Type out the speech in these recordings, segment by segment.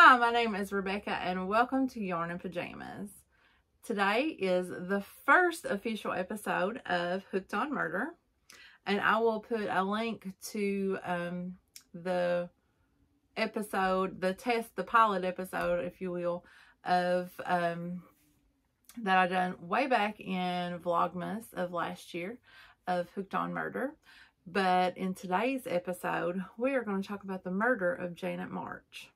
Hi, my name is Rebecca and welcome to Yarn and Pajamas. Today is the first official episode of Hooked on Murder, and I will put a link to the episode, the pilot episode, if you will, of that I done way back in Vlogmas of last year of Hooked on Murder. But in today's episode, we are going to talk about the murder of Janet March.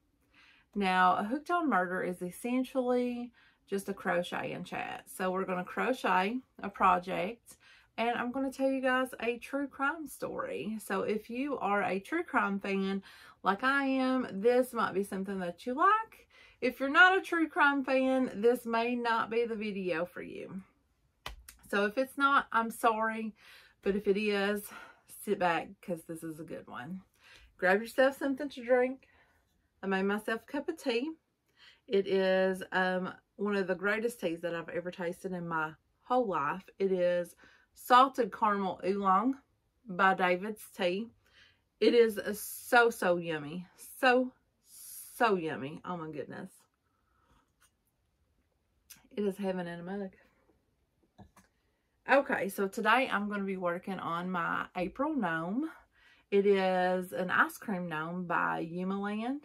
Now, Hooked on Murder is essentially just a crochet and chat. So we're going to crochet a project, and I'm going to tell you guys a true crime story. So if you are a true crime fan like I am, this might be something that you like. If you're not a true crime fan, this may not be the video for you. So if it's not, I'm sorry. But if it is, sit back because this is a good one. Grab yourself something to drink. I made myself a cup of tea. It is one of the greatest teas that I've ever tasted in my whole life. It is Salted Caramel Oolong by David's Tea. It is so yummy. So yummy. Oh my goodness. It is heaven in a mug. Okay, so today I'm going to be working on my April gnome. It is an ice cream gnome by Kimmell IN.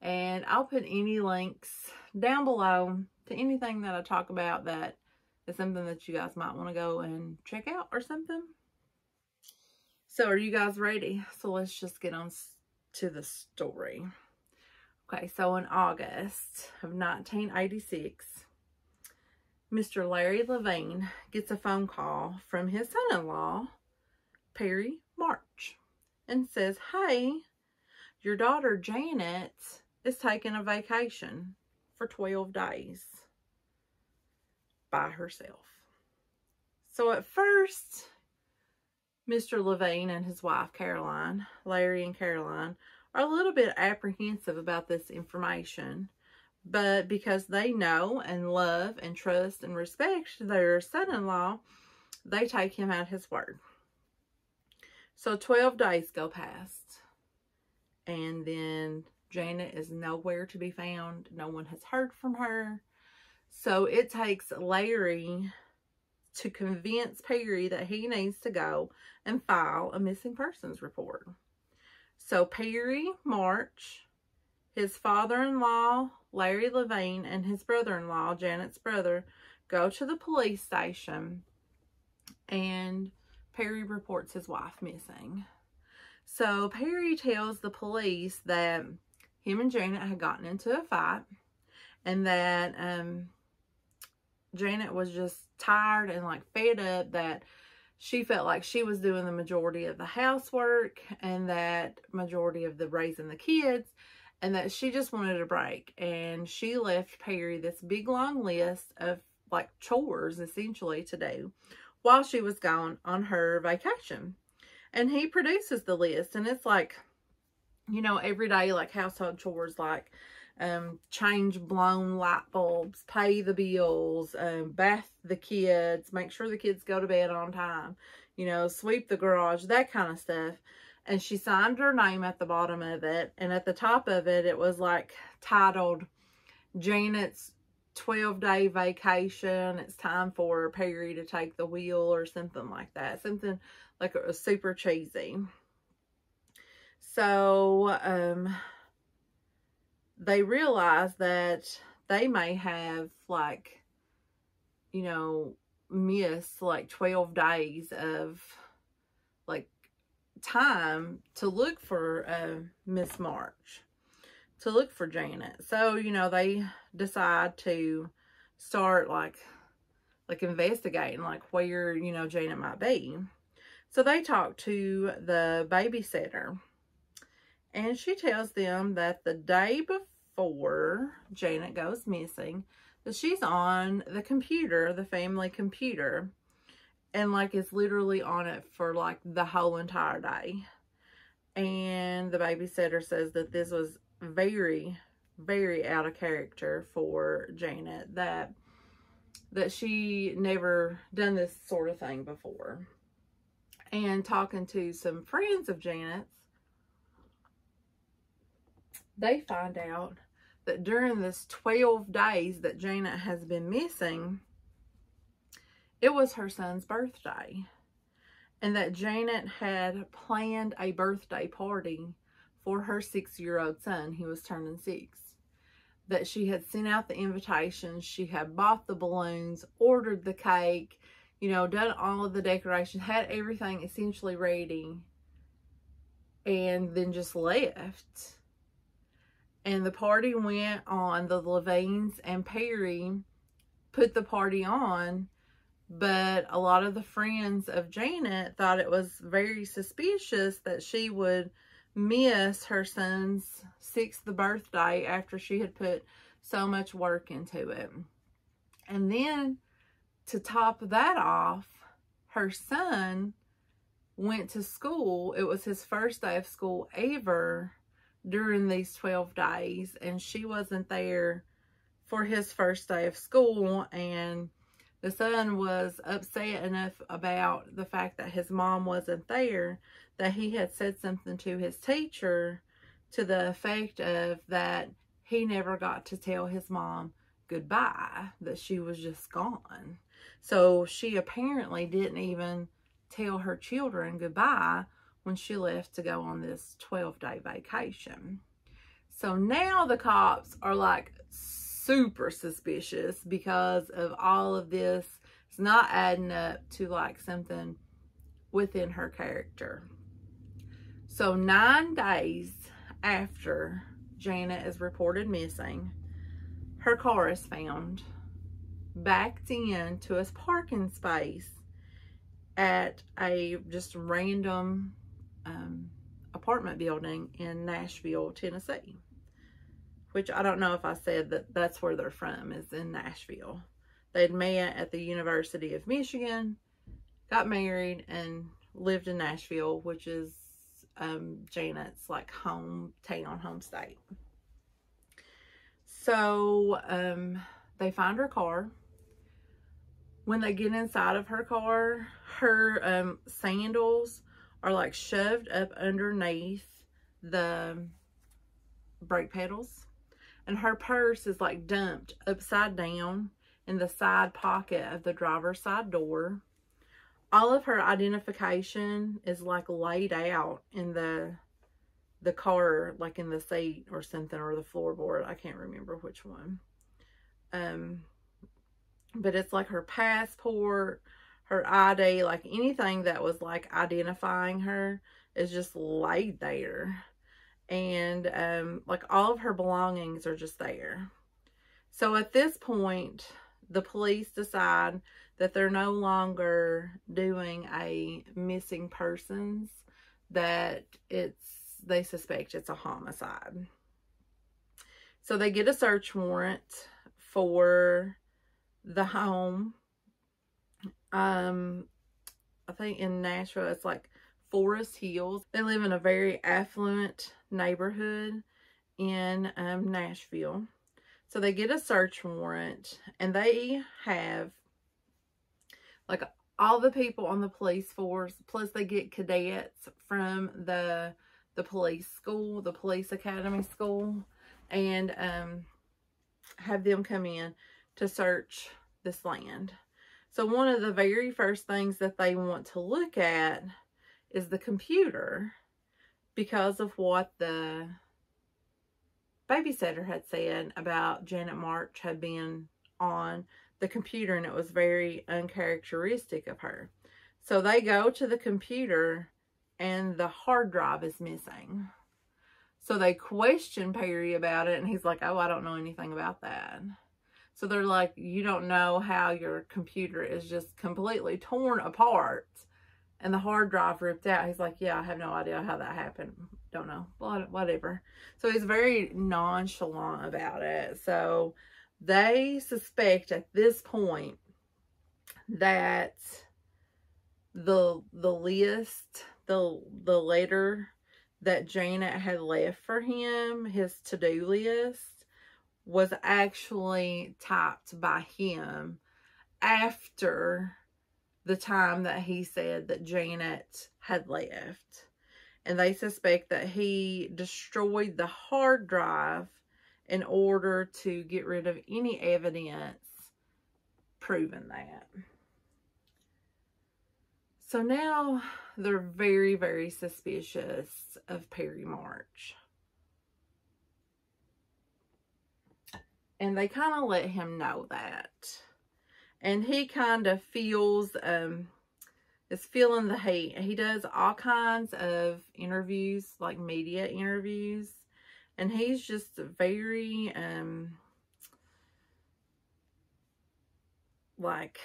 And I'll put any links down below to anything that I talk about that is something that you guys might want to go and check out or something. So are you guys ready? So let's just get on to the story. Okay, so in August of 1986, Mr. Larry Levine gets a phone call from his son-in-law, Perry March, and says, "Hey, your daughter Janet is taking a vacation for 12 days by herself." So at first, Mr. Levine and his wife Caroline, Larry and Caroline, are a little bit apprehensive about this information, but because they know and love and trust and respect their son-in-law, they take him at his word. So 12 days go past, and then Janet is nowhere to be found. No one has heard from her. So it takes Larry to convince Perry that he needs to go and file a missing persons report. So Perry March, his father-in-law, Larry Levine, and his brother-in-law, Janet's brother, go to the police station, and Perry reports his wife missing. So Perry tells the police that him and Janet had gotten into a fight, and that Janet was just tired and like fed up, that she felt like she was doing the majority of the housework and that majority of the raising the kids, and that she just wanted a break. And she left Perry this big long list of like chores essentially to do while she was gone on her vacation. And he produces the list, and it's like, you know, everyday like household chores, like change blown light bulbs, pay the bills, bath the kids, make sure the kids go to bed on time, you know, sweep the garage, that kind of stuff. And she signed her name at the bottom of it, and at the top of it, it was like titled Janet's 12-day vacation. It's time for Perry to take the wheel, or something like that. Something like it was super cheesy. So they realized that they may have, like, you know, missed like 12 days of like time to look for Miss March, to look for Janet. So, you know, they decide to start like investigating like where, you know, Janet might be. So they talk to the babysitter, and she tells them that the day before Janet goes missing, that she's on the computer, the family computer, and like is literally on it for like the whole entire day. And the babysitter says that this was very out of character for Janet, that she never done this sort of thing before. And talking to some friends of Janet's, they find out that during this 12 days that Janet has been missing, it was her son's birthday. And that Janet had planned a birthday party for her 6-year-old son. He was turning 6. That she had sent out the invitations. She had bought the balloons, ordered the cake, you know, done all of the decorations, had everything essentially ready, and then just left. And the party went on. The Levines and Perry put the party on, but a lot of the friends of Janet thought it was very suspicious that she would miss her son's 6th birthday after she had put so much work into it. And then to top that off, her son went to school. It was his first day of school ever during these 12 days, and she wasn't there for his first day of school. And the son was upset enough about the fact that his mom wasn't there that he had said something to his teacher to the effect of that he never got to tell his mom goodbye, that she was just gone. So she apparently didn't even tell her children goodbye when she left to go on this 12-day vacation. So now the cops are like super suspicious because of all of this. It's not adding up to like something within her character. So 9 days after Janet is reported missing, her car is found backed into a parking space at a just random apartment building in Nashville, Tennessee. Which I don't know if I said that that's where they're from, is in Nashville. They'd met at the University of Michigan, got married, and lived in Nashville, which is Janet's like hometown, home state. So they find her car. When they get inside of her car, her sandals are like shoved up underneath the brake pedals. And her purse is like dumped upside down in the side pocket of the driver's side door. All of her identification is like laid out in the car, like in the seat or something, or the floorboard. I can't remember which one. But it's like her passport, her ID, like anything that was like identifying her is just laid there. And like all of her belongings are just there. So at this point, the police decide that they're no longer doing a missing persons, that they suspect it's a homicide. So they get a search warrant for the home. I think in Nashville, it's like Forest Hills. They live in a very affluent neighborhood in Nashville. So they get a search warrant, and they have like all the people on the police force, plus they get cadets from the police school, the police academy school, and have them come in to search this land. So one of the very first things that they want to look at is the computer, because of what the babysitter had said about Janet March had been on the computer, and it was very uncharacteristic of her. So they go to the computer, and the hard drive is missing. So they question Perry about it, and he's like, oh, I don't know anything about that. So they're like, you don't know how your computer is just completely torn apart and the hard drive ripped out? He's like, yeah, I have no idea how that happened. Don't know. Whatever. So he's very nonchalant about it. So they suspect at this point that the list, the letter that Janet had left for him, his to-do list, was actually typed by him after the time that he said that Janet had left. And they suspect that he destroyed the hard drive in order to get rid of any evidence proving that. So now they're very, very suspicious of Perry March. And they kind of let him know that. And he kind of feels, is feeling the heat. He does all kinds of interviews, like media interviews. And he's just very, like,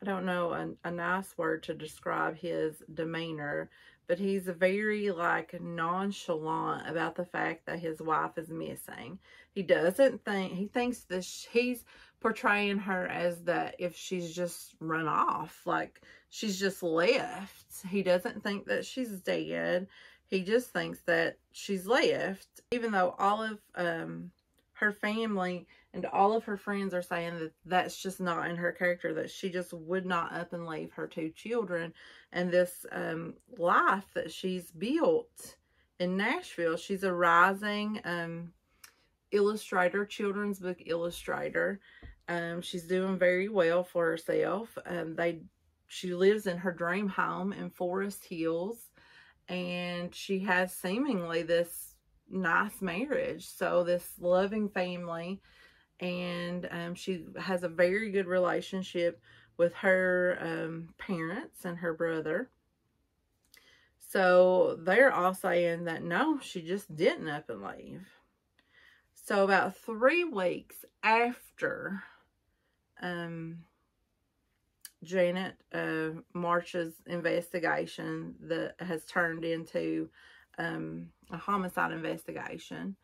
I don't know a nice word to describe his demeanor, but he's very, like, nonchalant about the fact that his wife is missing. He doesn't think, he thinks that he's portraying her as that if she's just run off, like she's just left. He doesn't think that she's dead. He just thinks that she's left, even though all of her family and all of her friends are saying that that's just not in her character, that she just would not up and leave her 2 children and this life that she's built in Nashville. She's a rising illustrator, children's book illustrator. She's doing very well for herself. She lives in her dream home in Forest Hills, and she has seemingly this nice marriage, so this loving family, and she has a very good relationship with her parents and her brother. So they're all saying that no, she just didn't up and leave. So about 3 weeks after Janet March's investigation that has turned into a homicide investigation,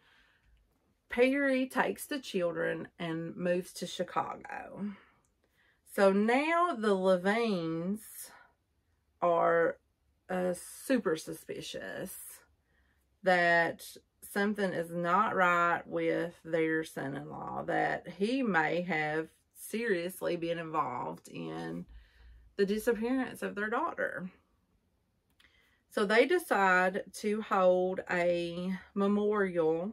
Perry takes the children and moves to Chicago. So now the Levines are super suspicious that something is not right with their son-in-law, that he may have seriously been involved in the disappearance of their daughter. So they decide to hold a memorial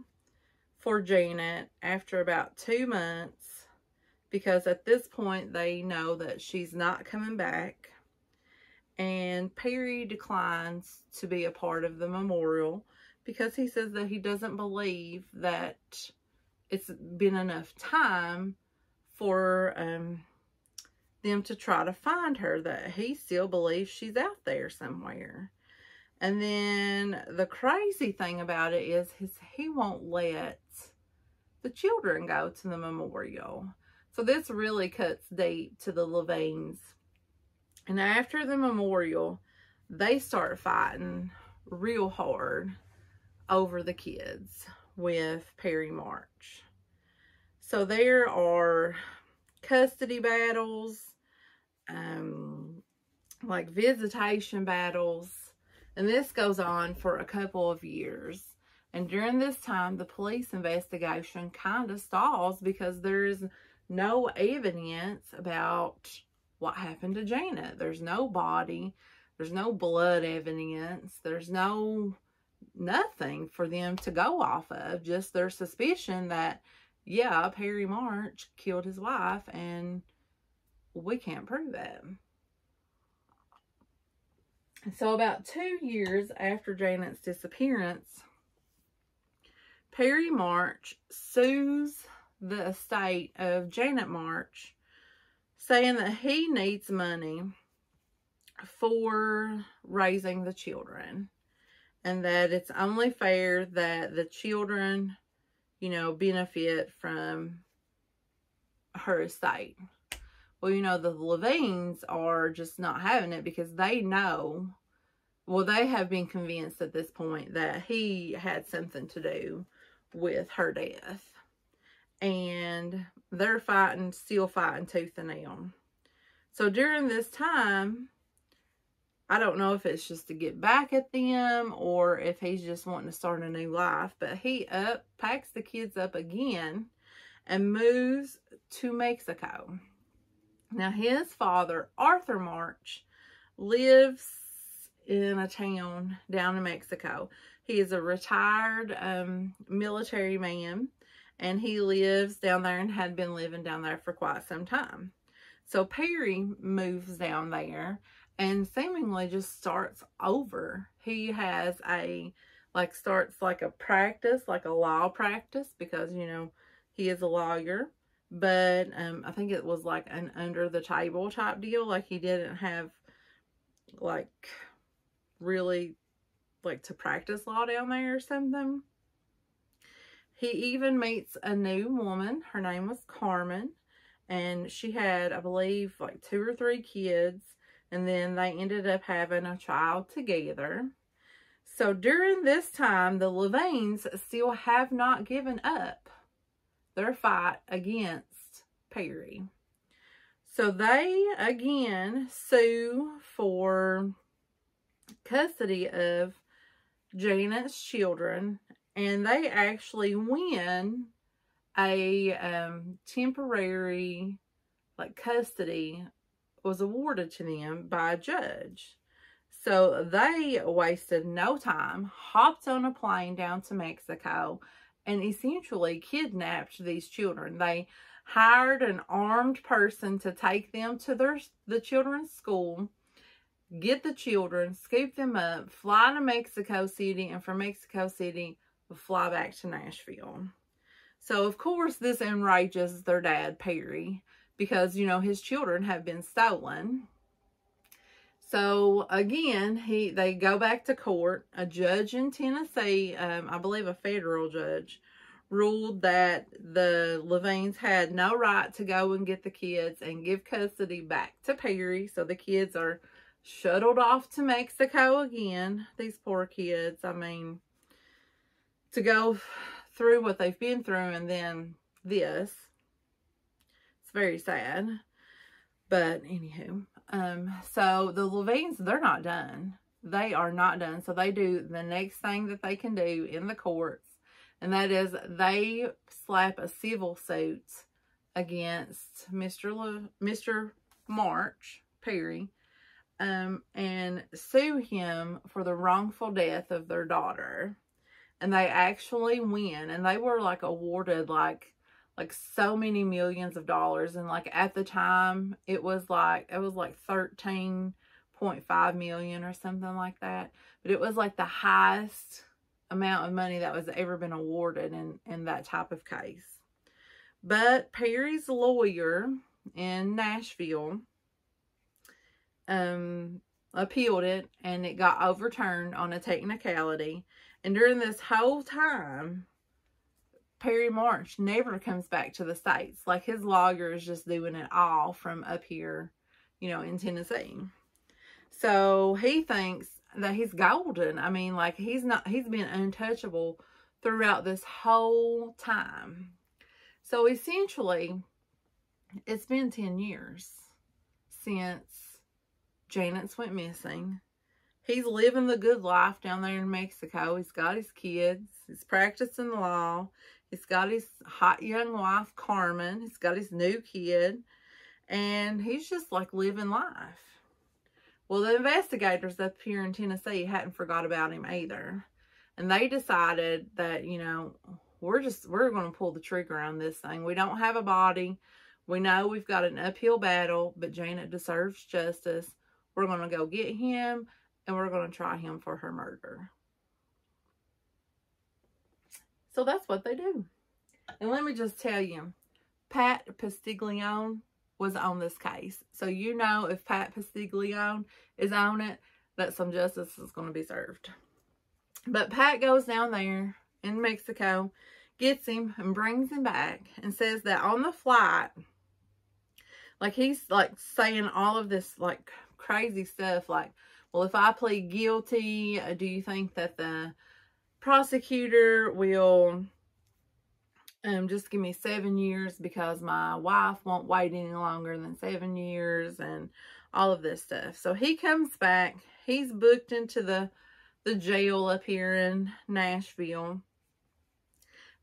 for Janet after about 2 months, because at this point they know that she's not coming back. And Perry declines to be a part of the memorial because he says that he doesn't believe that it's been enough time for them to try to find her, that he still believes she's out there somewhere. And then the crazy thing about it is he won't let the children go to the memorial. So this really cuts deep to the Levines. And after the memorial, they start fighting real hard over the kids with Perry March. So there are custody battles, like visitation battles, and this goes on for a couple of years. And during this time, the police investigation kind of stalls because there is no evidence about what happened to Janet. There's no body, there's no blood evidence, there's nothing for them to go off of, just their suspicion that, yeah, Perry March killed his wife, and we can't prove that. So about 2 years after Janet's disappearance, Perry March sues the estate of Janet March, saying that he needs money for raising the children, and that it's only fair that the children, you know, benefit from her estate. Well, you know, the Levines are just not having it because they know, well, they have been convinced at this point that he had something to do with her death. And they're still fighting tooth and nail. So during this time, I don't know if it's just to get back at them or if he's just wanting to start a new life, but he packs the kids up again and moves to Mexico. Now, his father, Arthur March, lives in a town down in Mexico. He is a retired military man, and he lives down there and had been living down there for quite some time. So Perry moves down there and seemingly just starts over. He has starts like a practice, like a law practice, because, you know, he is a lawyer. But I think it was like an under the table type deal. Like he didn't have like really like to practice law down there or something. He even meets a new woman. Her name was Carmen. And she had, I believe, like 2 or 3 kids. And then they ended up having a child together. So during this time, the Levines still have not given up their fight against Perry. So they again sue for custody of Janet's children, and they actually win a temporary like custody was awarded to them by a judge. So they wasted no time, hopped on a plane down to Mexico, and essentially kidnapped these children. They hired an armed person to take them to the children's school, get the children, scoop them up, fly to Mexico City, and from Mexico City, fly back to Nashville. So, of course, this enrages their dad, Perry, because, you know, his children have been stolen. So, again, they go back to court. A judge in Tennessee, I believe a federal judge, ruled that the Levines had no right to go and get the kids and give custody back to Perry. So, the kids are shuttled off to Mexico again. These poor kids, I mean, to go through what they've been through and then this. It's very sad. But, anywho. So the Levines, they're not done. They are not done. So they do the next thing that they can do in the courts, and that is they slap a civil suit against Mr. March, Perry, and sue him for the wrongful death of their daughter. And they actually win, and they were like awarded like so many millions of dollars. And like at the time it was like 13.5 million or something like that. But it was like the highest amount of money that was ever been awarded in that type of case. But Perry's lawyer in Nashville appealed it, and it got overturned on a technicality. And during this whole time, Perry March never comes back to the States. Like, his lawyer is just doing it all from up here, you know, in Tennessee. So he thinks that he's golden. I mean, like, he's been untouchable throughout this whole time. So essentially, it's been 10 years since Janet's went missing. He's living the good life down there in Mexico. He's got his kids. He's practicing law. He's got his hot young wife, Carmen. He's got his new kid. And he's just like living life. Well, the investigators up here in Tennessee hadn't forgot about him either. And they decided that, you know, we're going to pull the trigger on this thing. We don't have a body. We know we've got an uphill battle, but Janet deserves justice. We're going to go get him, and we're going to try him for her murder. So that's what they do. And let me just tell you, Pat Pastiglione was on this case. So you know, if Pat Pastiglione is on it, that some justice is going to be served. But Pat goes down there in Mexico, gets him and brings him back, and says that on the flight, like, he's like saying all of this like crazy stuff, like, well, if I plead guilty, do you think that the prosecutor will just give me 7 years because my wife won't wait any longer than 7 years, and all of this stuff. So he comes back. He's booked into the jail up here in Nashville,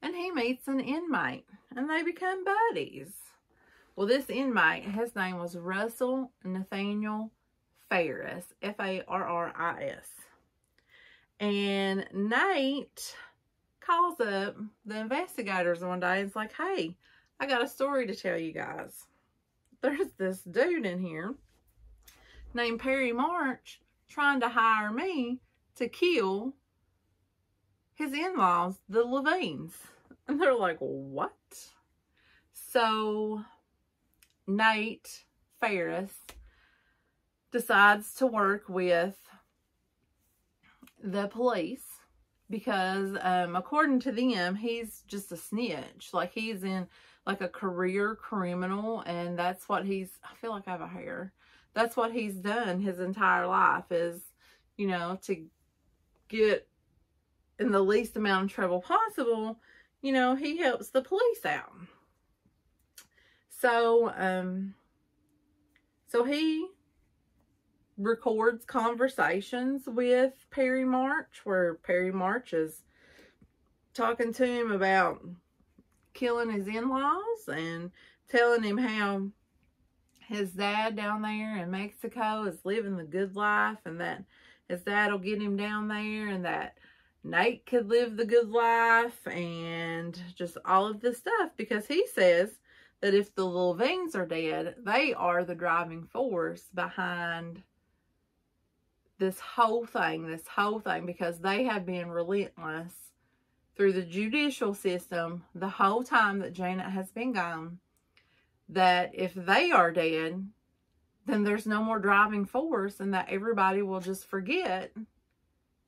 and he meets an inmate, and they become buddies. Well, this inmate, his name was Russell Nathaniel Farris, Farris. And Nate calls up the investigators one day and is like, hey, I got a story to tell you guys. There's this dude in here named Perry March trying to hire me to kill his in-laws, the Levines. And they're like, what? So Nate Ferris decides to work with the police because according to them, he's just a snitch. Like, he's in like a career criminal, and that's what he's, I feel like I have a hair. That's what he's done his entire life is, you know, to get in the least amount of trouble possible, you know, he helps the police out. So, so he records conversations with Perry March where Perry March is talking to him about killing his in-laws and telling him how his dad down there in Mexico is living the good life, and that his dad will get him down there, and that Nate could live the good life, and just all of this stuff, because he says that if the Levines are dead, they are the driving force behind this whole thing, because they have been relentless through the judicial system the whole time that Janet has been gone, that if they are dead, then there's no more driving force, and that everybody will just forget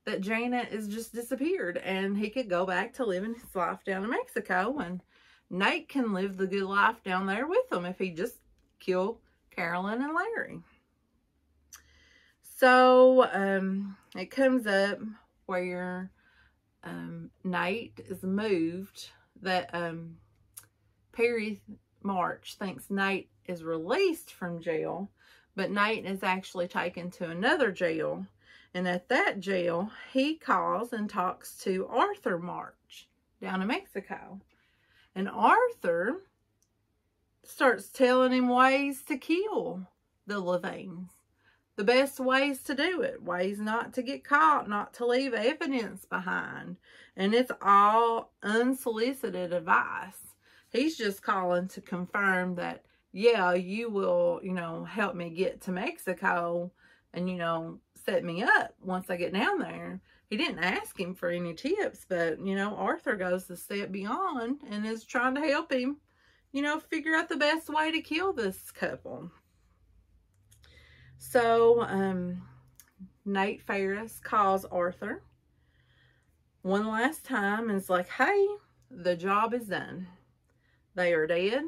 that Janet is just disappeared, and he could go back to living his life down in Mexico, and Nate can live the good life down there with them if he just kill Carolyn and Larry. So it comes up where Nate is moved, that Perry March thinks Nate is released from jail, but Nate is actually taken to another jail. And at that jail, he calls and talks to Arthur March down in Mexico. And Arthur starts telling him ways to kill the Levines. The best ways to do it. Ways not to get caught, not to leave evidence behind. And it's all unsolicited advice. He's just calling to confirm that, yeah, you will, you know, help me get to Mexico and, you know, set me up once I get down there. He didn't ask him for any tips, but, you know, Arthur goes the step beyond and is trying to help him, you know, figure out the best way to kill this couple. So, Nate Ferris calls Arthur one last time and is like, hey, the job is done. They are dead.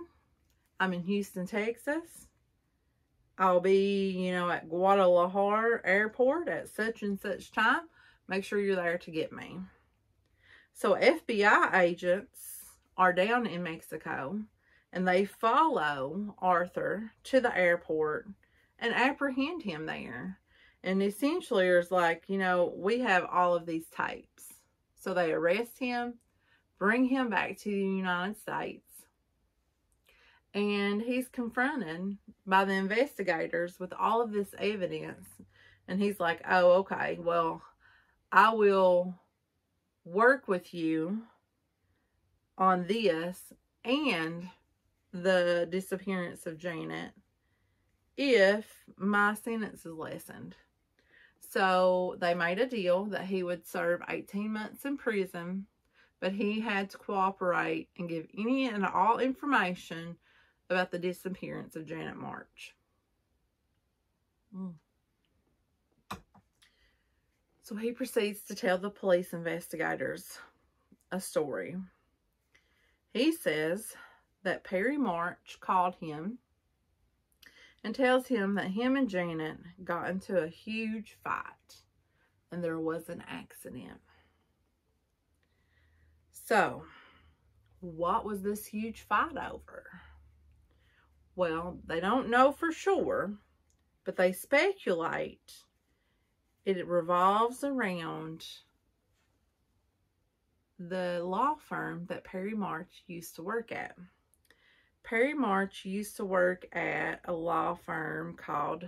I'm in Houston, Texas. I'll be, you know, at Guadalajara Airport at such and such time. Make sure you're there to get me. So FBI agents are down in Mexico, and they follow Arthur to the airport and apprehend him there. And essentially it's like, you know, we have all of these tapes. So they arrest him, bring him back to the United States, and he's confronted by the investigators with all of this evidence. And he's like, oh, okay, well, I will work with you on this and the disappearance of Janet if my sentence is lessened. So they made a deal that he would serve 18 months in prison, but he had to cooperate and give any and all information about the disappearance of Janet March. So he proceeds to tell the police investigators a story. He says that Perry March called him and tells him that him and Janet got into a huge fight and there was an accident. So, what was this huge fight over? Well, they don't know for sure, but they speculate it revolves around the law firm that Perry March used to work at. Perry March used to work at a law firm called,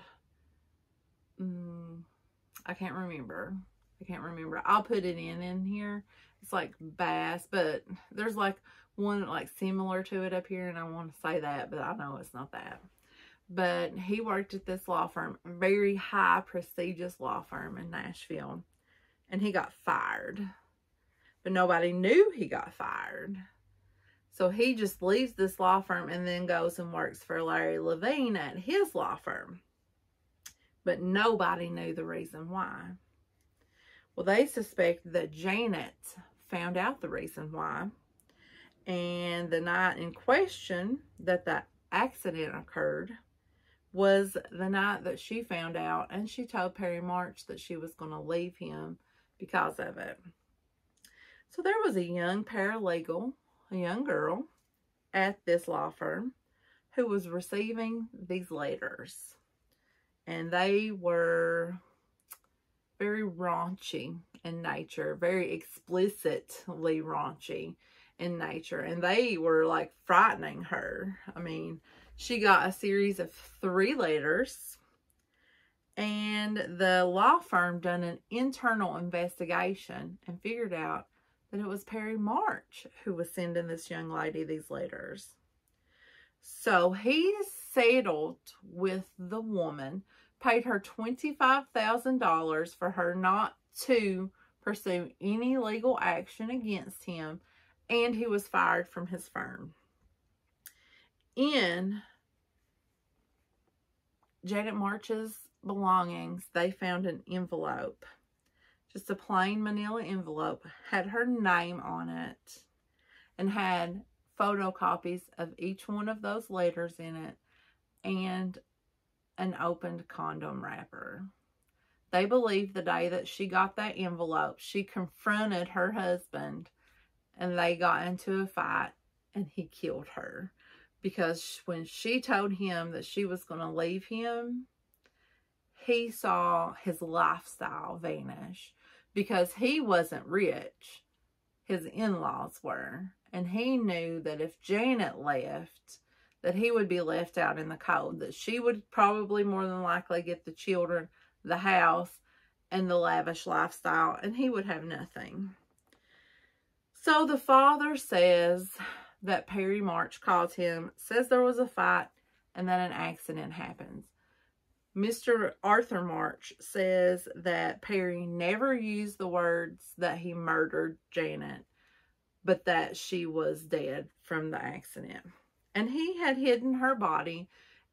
I can't remember. I can't remember. I'll put it in here. It's like bass, but there's like one like similar to it up here, and I want to say that, but I know it's not that. But he worked at this law firm, a very high prestigious law firm in Nashville, and he got fired. But nobody knew he got fired. So he just leaves this law firm and then goes and works for Larry Levine at his law firm. But nobody knew the reason why. Well, they suspected that Janet found out the reason why. And the night in question that the accident occurred was the night that she found out, and she told Perry March that she was going to leave him because of it. So there was a young paralegal, a young girl, at this law firm who was receiving these letters. And they were very raunchy in nature, very explicitly raunchy in nature. And they were like frightening her. I mean, she got a series of 3 letters. And the law firm done an internal investigation and figured out that it was Perry March who was sending this young lady these letters. So he settled with the woman, paid her $25,000 for her not to pursue any legal action against him, and he was fired from his firm. In Janet March's belongings, they found an envelope. Just a plain manila envelope, had her name on it, and had photocopies of each one of those letters in it, and an opened condom wrapper. They believe the day that she got that envelope, she confronted her husband, and they got into a fight, and he killed her. Because when she told him that she was going to leave him, he saw his lifestyle vanish. Because he wasn't rich, his in-laws were. And he knew that if Janet left, that he would be left out in the cold. That she would probably more than likely get the children, the house, and the lavish lifestyle. And he would have nothing. So the father says that Perry March calls him, says there was a fight, and that an accident happens. Mr. Arthur March says that Perry never used the words that he murdered Janet, but that she was dead from the accident. And he had hidden her body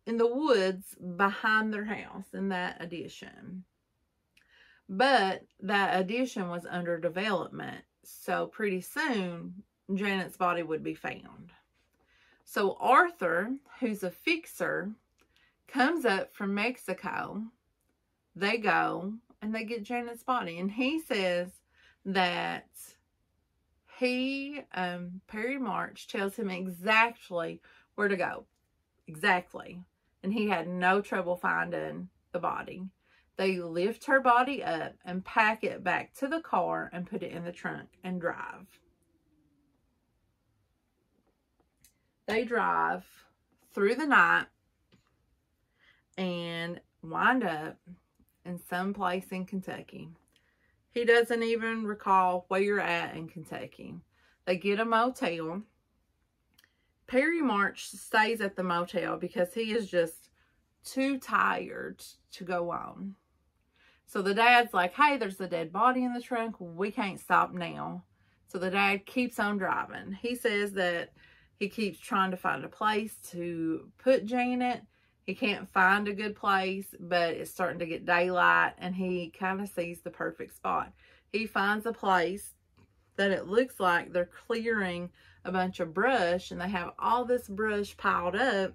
in the woods behind their house in that addition. But that addition was under development, so pretty soon Janet's body would be found. So Arthur, who's a fixer, comes up from Mexico. They go and they get Janet's body. And he says that Perry March tells him exactly where to go. Exactly. And he had no trouble finding the body. They lift her body up and pack it back to the car and put it in the trunk and drive. They drive through the night and wind up in some place in Kentucky. He doesn't even recall where you're at in Kentucky. They get a motel. Perry March stays at the motel because he is just too tired to go on. So the dad's like, hey, there's a dead body in the trunk. We can't stop now. So the dad keeps on driving. He says that he keeps trying to find a place to put Janet. He can't find a good place, but it's starting to get daylight, and he kind of sees the perfect spot. He finds a place that it looks like they're clearing a bunch of brush, and they have all this brush piled up,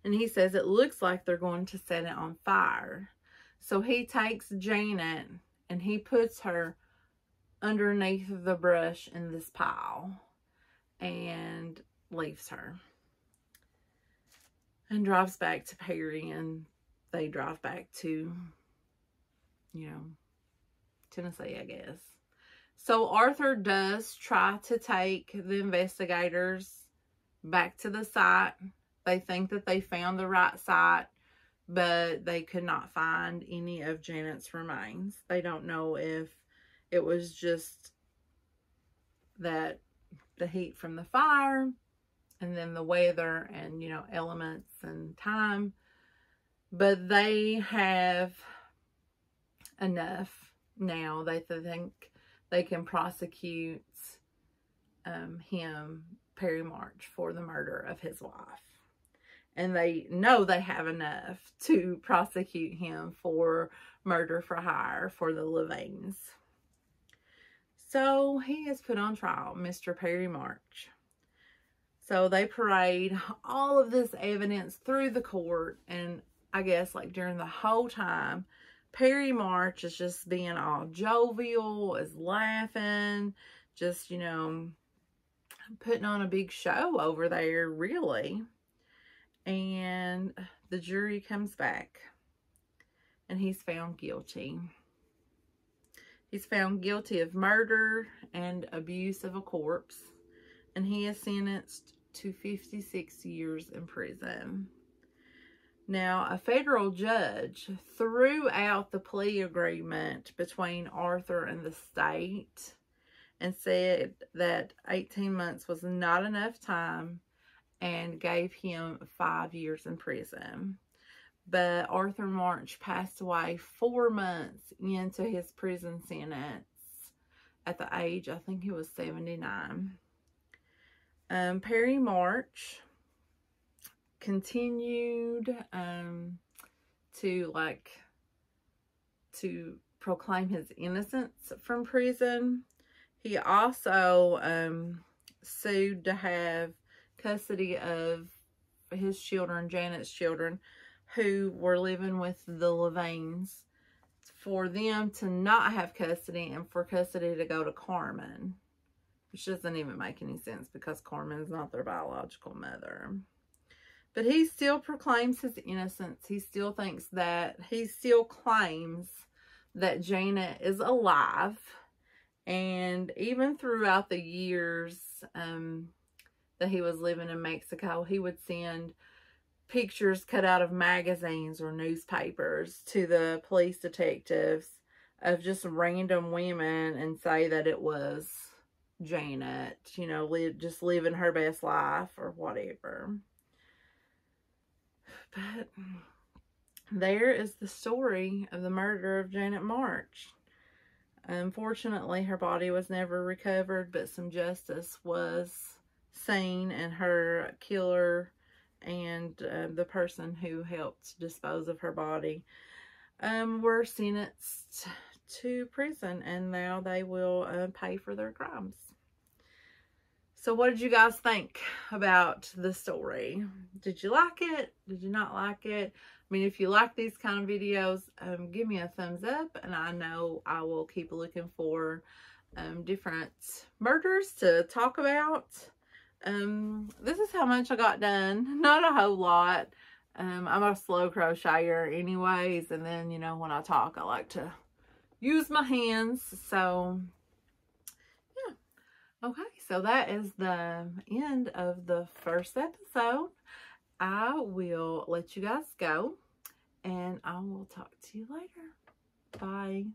and he says it looks like they're going to set it on fire. So he takes Janet, and he puts her underneath the brush in this pile, and leaves her. And drives back to Perry, and they drive back to, Tennessee, I guess. So Arthur does try to take the investigators back to the site. They think that they found the right site but they could not find any of Janet's remains. They don't know if it was just that the heat from the fire and then the weather and, you know, elements and time, but they have enough now. They think they can prosecute him, Perry March, for the murder of his wife. And they know they have enough to prosecute him for murder for hire for the Levines. So he is put on trial, Mr. Perry March. So they parade all of this evidence through the court, and I guess like during the whole time, Perry March is just being all jovial, is laughing, just, you know, putting on a big show over there, really. And the jury comes back, and he's found guilty. He's found guilty of murder and abuse of a corpse, and he is sentenced to 56 years in prison. Now, a federal judge threw out the plea agreement between Arthur and the state and said that 18 months was not enough time and gave him 5 years in prison. But Arthur March passed away 4 months into his prison sentence at the age, I think he was 79. Perry March continued to proclaim his innocence from prison. He also sued to have custody of his children, Janet's children, who were living with the Levines, for them to not have custody and for custody to go to Carmen, which doesn't even make any sense because Carmen's not their biological mother. But he still proclaims his innocence. He still thinks that, he still claims that Janet is alive. And even throughout the years that he was living in Mexico, he would send pictures cut out of magazines or newspapers to the police detectives of just random women and say that it was Janet, you know, just living her best life or whatever. But there is the story of the murder of Janet March. Unfortunately, her body was never recovered, but some justice was seen, and her killer and the person who helped dispose of her body were sentenced to prison, and now they will pay for their crimes. So what did you guys think about the story? Did you like it? Did you not like it? I mean, if you like these kind of videos, give me a thumbs up, and I know I will keep looking for different murders to talk about. This is how much I got done. Not a whole lot. I'm a slow crocheter anyways, and then, you know, when I talk, I like to use my hands. So yeah. Okay, so that is the end of the first episode. I will let you guys go, and I will talk to you later. Bye.